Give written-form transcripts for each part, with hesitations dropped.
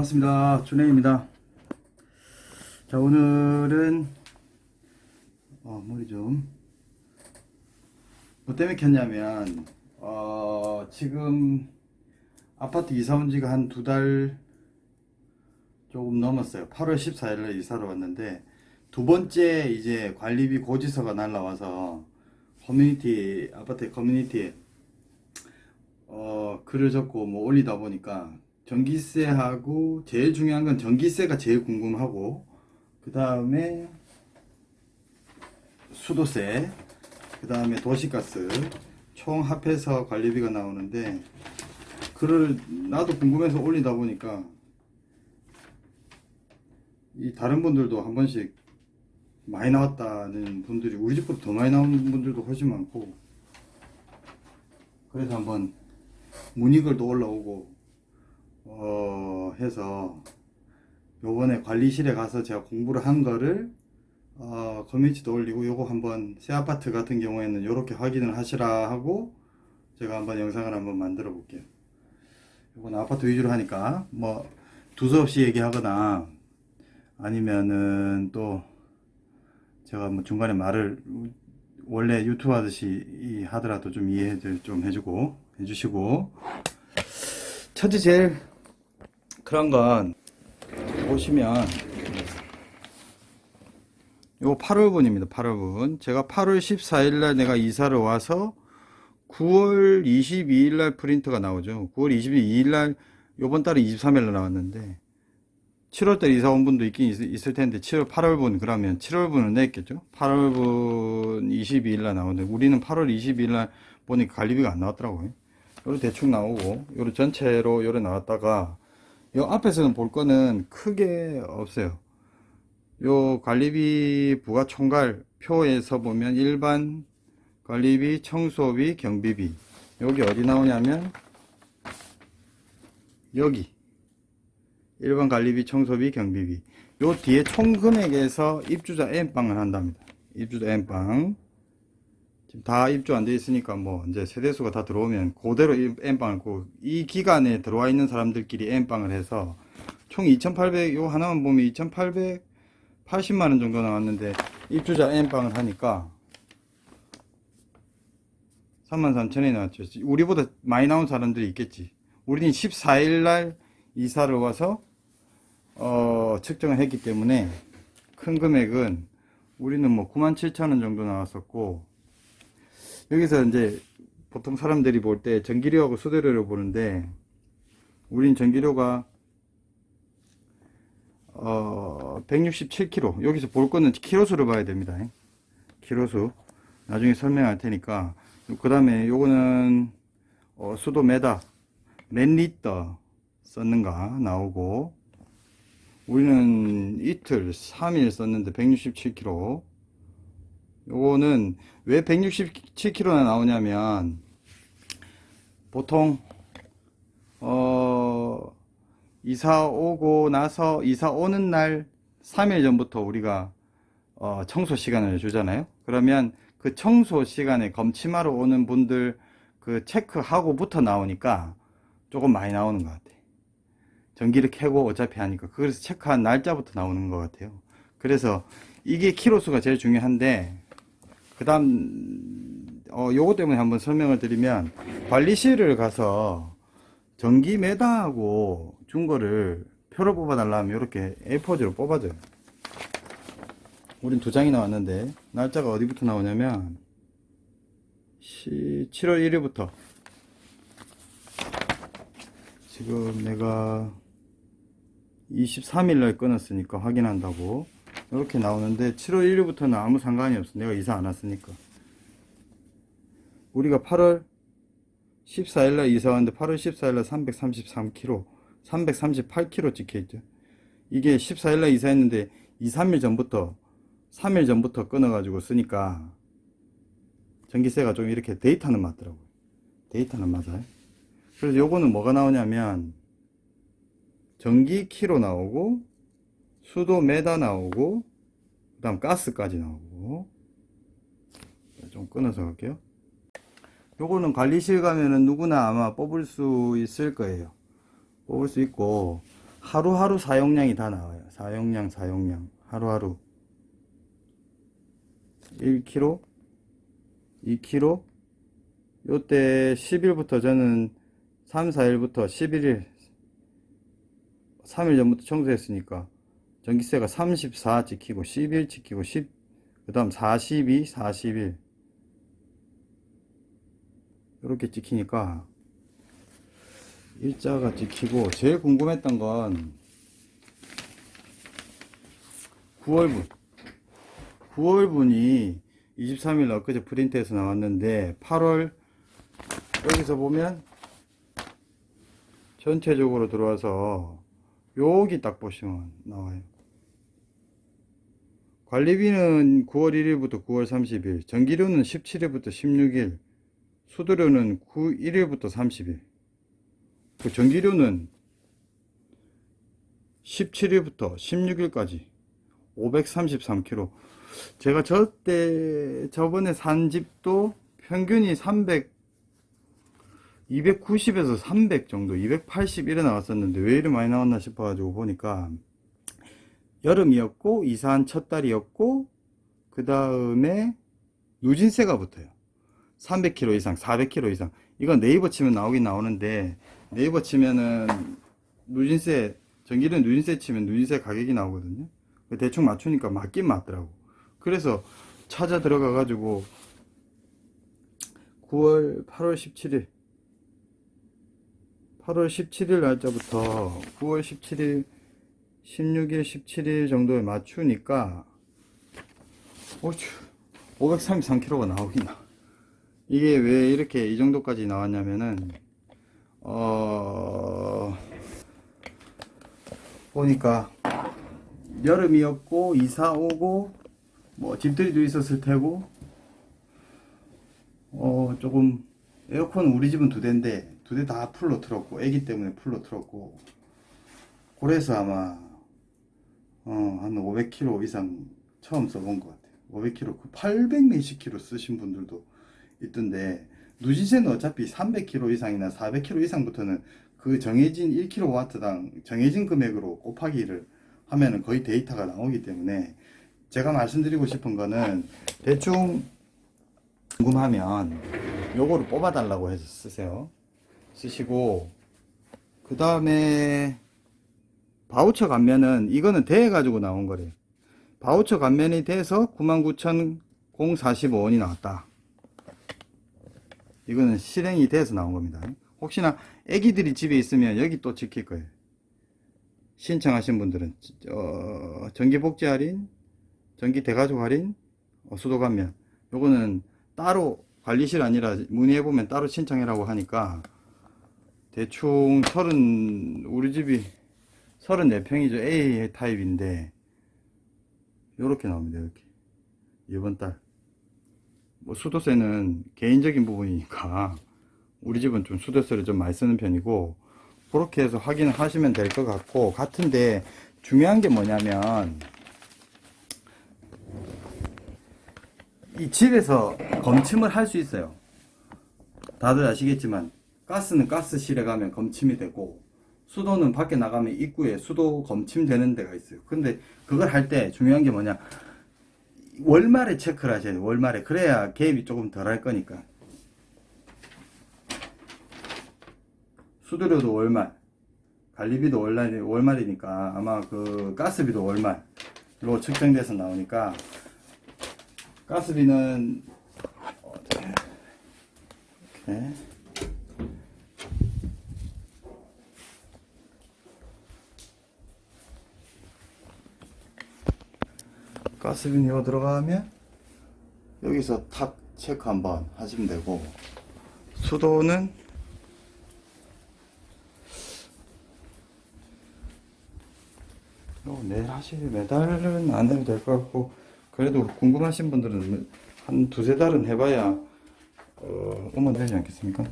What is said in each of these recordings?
반갑습니다. 준혜입니다. 자, 오늘은 머리 좀 뭐 때문에 켰냐면 지금 아파트 이사 온 지가 한 2달 조금 넘었어요. 8월 14일에 이사를 왔는데 두 번째 이제 관리비 고지서가 날라와서 아파트 커뮤니티에 글을 적고 뭐 올리다 보니까 전기세하고 제일 중요한 건 전기세가 제일 궁금하고, 그 다음에 수도세, 그 다음에 도시가스 총 합해서 관리비가 나오는데, 글을 나도 궁금해서 올리다 보니까 이 다른 분들도 한 번씩 많이 나왔다는 분들이, 우리 집보다 더 많이 나오는 분들도 훨씬 많고, 그래서 한번 문의글도 올라오고 해서 요번에 관리실에 가서 제가 공부를 한 거를 커뮤니티도 올리고, 요거 한번 새 아파트 같은 경우에는 요렇게 확인을 하시라 하고 제가 한번 영상을 한번 만들어 볼게요. 요건 아파트 위주로 하니까 뭐 두서없이 얘기하거나 아니면은 또 제가 뭐 중간에 말을 원래 유튜브 하듯이 하더라도 좀 이해 좀 해주시고, 첫째 제일 그런 건 보시면 요 8월분입니다. 8월분. 제가 8월 14일날 내가 이사를 와서 9월 22일날 프린트가 나오죠. 9월 22일날 요번 달에 23일날 나왔는데 7월달에 이사 온 분도 있긴 있을 텐데 8월분 그러면 7월분을 냈겠죠. 8월분 22일날 나오는데 우리는 8월 22일날 보니까 관리비가 안 나왔더라고요. 요런 대충 나오고 요런 전체로 요런 나왔다가 요 앞에서는 볼 거는 크게 없어요. 요 관리비 부가 총괄 표에서 보면 일반 관리비, 청소비, 경비비, 여기 어디 나오냐면 여기 일반 관리비, 청소비, 경비비, 요 뒤에 총 금액에서 입주자 N빵을 한답니다. 입주자 N빵 지금 다 입주 안 돼 있으니까 뭐 이제 세대수가 다 들어오면 그대로 N빵을, 이 기간에 들어와 있는 사람들끼리 N빵을 해서 총 2,800, 요 하나만 보면 2,880만원 정도 나왔는데 입주자 N빵을 하니까 33,000원이 나왔죠. 우리보다 많이 나온 사람들이 있겠지. 우리는 14일날 이사를 와서 측정을 했기 때문에 큰 금액은 우리는 뭐 97,000원 정도 나왔었고, 여기서 이제 보통 사람들이 볼 때 전기료하고 수도료를 보는데 우린 전기료가 167kg, 여기서 볼 거는 키로수를 봐야 됩니다. 키로수 나중에 설명할 테니까. 그 다음에 요거는 수도 몇 리터 썼는가 나오고, 우리는 이틀 3일 썼는데 167kg. 요거는 왜 167kg나 나오냐면 보통 이사 오고 나서 이사 오는 날 3일 전부터 우리가 청소 시간을 주잖아요. 그러면 그 청소 시간에 검침하러 오는 분들 그 체크하고부터 나오니까 조금 많이 나오는 것 같아요. 전기를 켜고 어차피 하니까. 그래서 체크한 날짜부터 나오는 것 같아요. 그래서 이게 키로수가 제일 중요한데, 그 다음 요거 때문에 한번 설명을 드리면, 관리실을 가서 전기 메다하고 준 거를 표를 뽑아 달라면 이렇게 A4지로 뽑아줘요. 우린 2장이 나왔는데 날짜가 어디부터 나오냐면 7월 1일부터, 지금 내가 23일날 끊었으니까 확인한다고 이렇게 나오는데 7월 1일부터는 아무 상관이 없어. 내가 이사 안 왔으니까. 우리가 8월 14일날 이사 왔는데 8월 14일날 333kg, 338kg 찍혀있죠. 이게 14일날 이사했는데 3일 전부터 끊어가지고 쓰니까 전기세가 좀 이렇게 데이터는 맞더라고요. 데이터는 맞아요. 그래서 요거는 뭐가 나오냐면 전기 키로 나오고, 수도 메다 나오고, 그 다음 가스까지 나오고. 좀 끊어서 갈게요. 요거는 관리실 가면은 누구나 아마 뽑을 수 있을 거예요. 뽑을 수 있고, 하루하루 사용량이 다 나와요. 사용량 하루하루 1kg 2kg. 요때 10일부터 저는 3, 4일부터 11일 3일 전부터 청소했으니까 전기세가 34 찍히고 11 찍히고 10, 그 다음 42 41 이렇게 찍히니까 일자가 찍히고, 제일 궁금했던 건 9월분이 23일 엊그제 프린트해서 나왔는데 8월 여기서 보면 전체적으로 들어와서 여기 딱 보시면 나와요. 관리비는 9월 1일부터 9월 30일, 전기료는 17일부터 16일, 수도료는 1일부터 30일, 그 전기료는 17일부터 16일까지 533km. 제가 저번에 산 집도 평균이 290에서 300 정도, 280 이래 나왔었는데 왜 이렇게 많이 나왔나 싶어가지고 보니까 여름이었고 이사한 첫 달이었고 그 다음에 누진세가 붙어요. 300km 이상, 400km 이상. 이건 네이버 치면 나오긴 나오는데, 네이버 치면은 누진세, 전기료 누진세 치면 누진세 가격이 나오거든요. 대충 맞추니까 맞긴 맞더라고. 그래서 찾아 들어가 가지고 8월 17일 8월 17일 날짜부터 9월 17일 16일 17일 정도에 맞추니까 533km가 나오긴 나. 이게 왜 이렇게 이 정도까지 나왔냐면은 보니까 여름이었고 이사 오고 뭐 집들이도 있었을 테고 조금 에어컨 우리 집은 2대인데 2대 다 풀로 틀었고 애기 때문에 풀로 틀었고, 그래서 아마 한 500km 이상 처음 써본 것 같아요. 500km, 800 몇십 킬로 쓰신 분들도 있던데, 누진세는 어차피 300km 이상이나 400km 이상부터는 그 정해진 1kW당 정해진 금액으로 곱하기를 하면은 거의 데이터가 나오기 때문에, 제가 말씀드리고 싶은 거는 대충 궁금하면 요거를 뽑아 달라고 해서 쓰시고, 그 다음에 바우처 감면은 이거는 대 가지고 나온 거래요. 바우처 감면이 돼서 99,045원이 나왔다. 이거는 실행이 돼서 나온 겁니다. 혹시나 애기들이 집에 있으면 여기 또 찍힐 거예요. 신청하신 분들은 전기복지 할인, 전기 대가족 할인, 수도 감면, 요거는 따로 관리실 아니라 문의해보면 따로 신청해라고 하니까 대충 우리 집이 34평이죠. A 타입인데 요렇게 나옵니다. 이렇게 이번 달 뭐 수도세는 개인적인 부분이니까 우리 집은 좀 수도세를 좀 많이 쓰는 편이고, 그렇게 해서 확인을 하시면 될 것 같은데, 중요한 게 뭐냐면 이 집에서 검침을 할 수 있어요. 다들 아시겠지만 가스는 가스실에 가면 검침이 되고, 수도는 밖에 나가면 입구에 수도 검침되는 데가 있어요. 근데 그걸 할 때 중요한 게 뭐냐, 월말에 체크를 하셔야 돼요. 월말에. 그래야 개입이 조금 덜 할 거니까. 수도료도 월말, 관리비도 월말이니까 아마 그 가스비도 월말로 측정돼서 나오니까, 가스비는 이렇게 가스비 이거 들어가면 여기서 탁 체크 한번 하시면 되고, 수도는 매달 안 해도 될 것 같고, 그래도 궁금하신 분들은 한 2-3달은 해봐야 오면 되지 않겠습니까?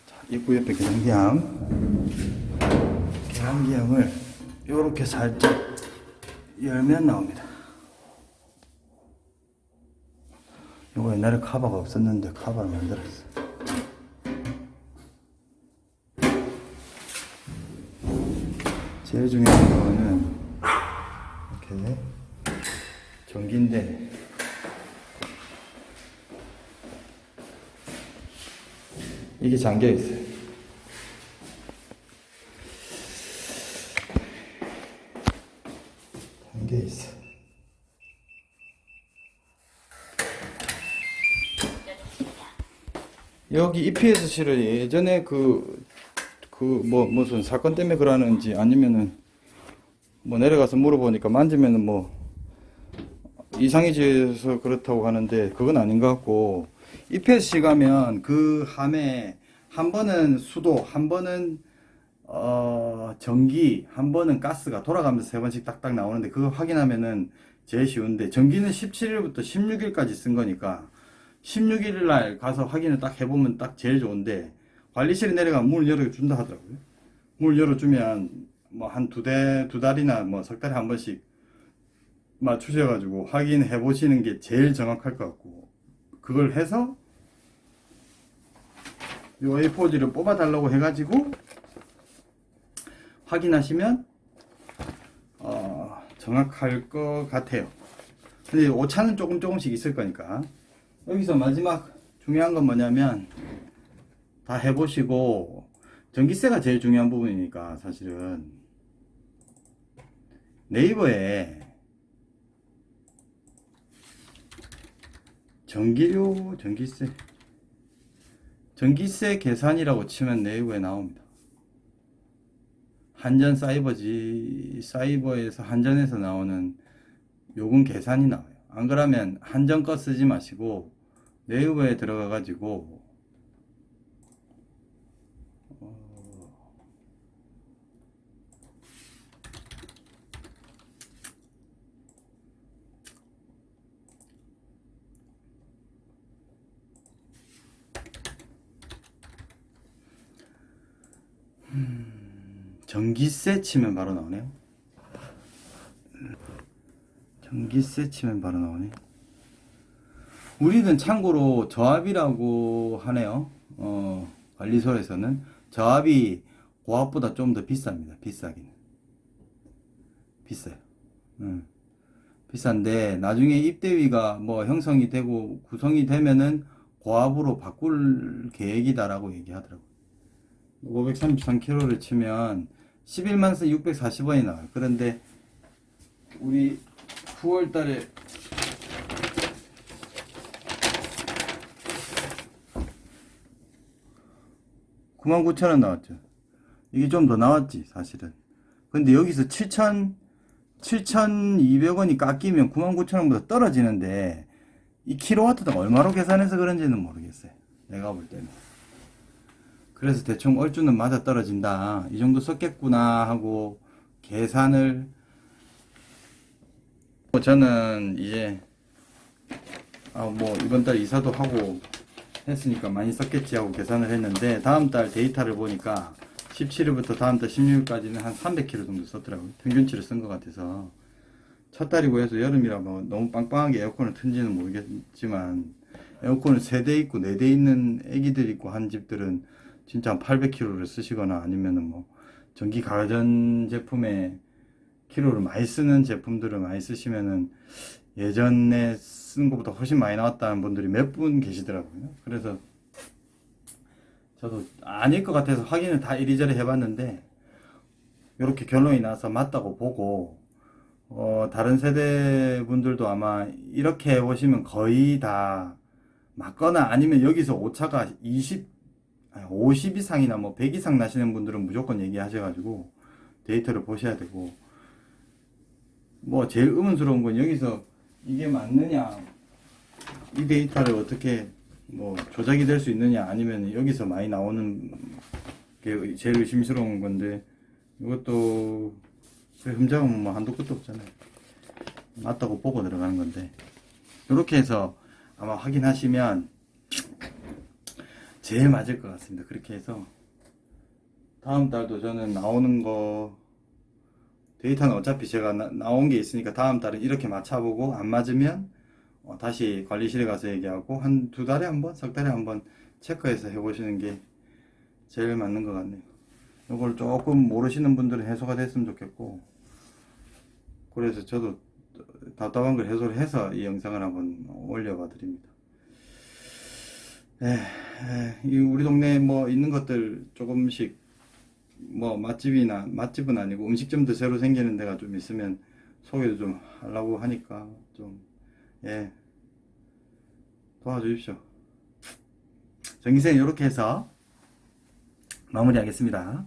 자, 입구 옆에 계량기함을 요렇게 살짝 열면 나옵니다. 요거 옛날에 카바가 없었는데 카바를 만들었어. 제일 중요한 거는 이렇게 전기인데 이게 잠겨 있어요. 잠겨 있어. 여기 EPS실을 예전에 무슨 사건 때문에 그러는지 아니면은 뭐 내려가서 물어보니까 만지면은 뭐 이상해져서 그렇다고 하는데 그건 아닌 것 같고, EPSC 가면 그 함에 한 번은 수도, 한 번은 전기, 한 번은 가스가 돌아가면서 세 번씩 딱딱 나오는데 그거 확인하면은 제일 쉬운데, 전기는 17일부터 16일까지 쓴 거니까 16일 날 가서 확인을 딱 해보면 딱 제일 좋은데, 관리실에 내려가면 문을 열어준다 하더라고요. 문을 열어주면 뭐 한 두 달이나 뭐 석 달에 한 번씩 맞추셔가지고 확인해 보시는 게 제일 정확할 것 같고, 그걸 해서 요 A4지를 뽑아 달라고 해가지고 확인하시면 정확할 것 같아요. 근데 오차는 조금씩 있을 거니까. 여기서 마지막 중요한 건 뭐냐면, 다 해보시고 전기세가 제일 중요한 부분이니까 사실은 네이버에 전기료, 전기세 계산이라고 치면 네이버에 나옵니다. 한전 사이버에서 한전에서 나오는 요금 계산이 나와요. 안 그러면 한전 거 쓰지 마시고 네이버에 들어가 가지고 전기세 치면 바로 나오네요. 전기세 치면 바로 나오네. 우리는 참고로 저압이라고 하네요. 관리소에서는 저압이 고압보다 좀 더 비쌉니다. 비싸기는 비싸요. 비싼데 나중에 입대위가 뭐 형성이 되고 구성이 되면은 고압으로 바꿀 계획이다라고 얘기하더라고요. 533km를 치면 11만 640원이 나와요. 그런데 우리 9월 달에 99,000원 나왔죠. 이게 좀 더 나왔지 사실은. 근데 여기서 7,200원이 깎이면 99,000원보다 떨어지는데 이 킬로와트당 얼마로 계산해서 그런지는 모르겠어요. 내가 볼 때는. 그래서 대충 얼추는 맞아 떨어진다, 이 정도 썼겠구나 하고 계산을, 저는 이제 뭐 이번 달 이사도 하고 했으니까 많이 썼겠지 하고 계산을 했는데, 다음 달 데이터를 보니까 17일부터 다음 달 16일까지는 한 300km 정도 썼더라고요. 평균치를 쓴 것 같아서. 첫 달이고 해서 여름이라 뭐 너무 빵빵하게 에어컨을 튼지는 모르겠지만, 에어컨을 3대 있고 4대 있는 애기들 있고 한 집들은 진짜 한 800km를 쓰시거나, 아니면은 뭐 전기 가전 제품에 키로를 많이 쓰는 제품들을 많이 쓰시면은 예전에 쓴 것보다 훨씬 많이 나왔다는 분들이 몇 분 계시더라고요. 그래서 저도 아닐 것 같아서 확인을 다 이리저리 해봤는데 이렇게 결론이 나서 맞다고 보고, 다른 세대 분들도 아마 이렇게 해보시면 거의 다 맞거나, 아니면 여기서 오차가 50 이상이나 뭐 100 이상 나시는 분들은 무조건 얘기하셔가지고 데이터를 보셔야 되고, 뭐 제일 의문스러운 건 여기서 이게 맞느냐, 이 데이터를 어떻게 뭐 조작이 될 수 있느냐, 아니면 여기서 많이 나오는 게 제일 의심스러운 건데, 이것도 흠잡으면 뭐 한도 끝도 없잖아요. 맞다고 보고 들어가는 건데, 이렇게 해서 아마 확인하시면 제일 맞을 것 같습니다. 그렇게 해서 다음 달도 저는 나오는 거 데이터는 어차피 제가 나온 게 있으니까 다음 달은 이렇게 맞춰보고, 안 맞으면 다시 관리실에 가서 얘기하고 한 2달에 한 번, 석 달에 한 번 체크해서 해보시는 게 제일 맞는 것 같네요. 이걸 조금 모르시는 분들은 해소가 됐으면 좋겠고, 그래서 저도 답답한 걸 해소를 해서 이 영상을 한번 올려봐 드립니다. 이 우리 동네에 뭐 있는 것들 조금씩, 뭐 맛집은 아니고 음식점도 새로 생기는 데가 좀 있으면 소개도 좀 하려고 하니까 좀, 예, 도와주십시오. 전기세 이렇게 해서 마무리하겠습니다.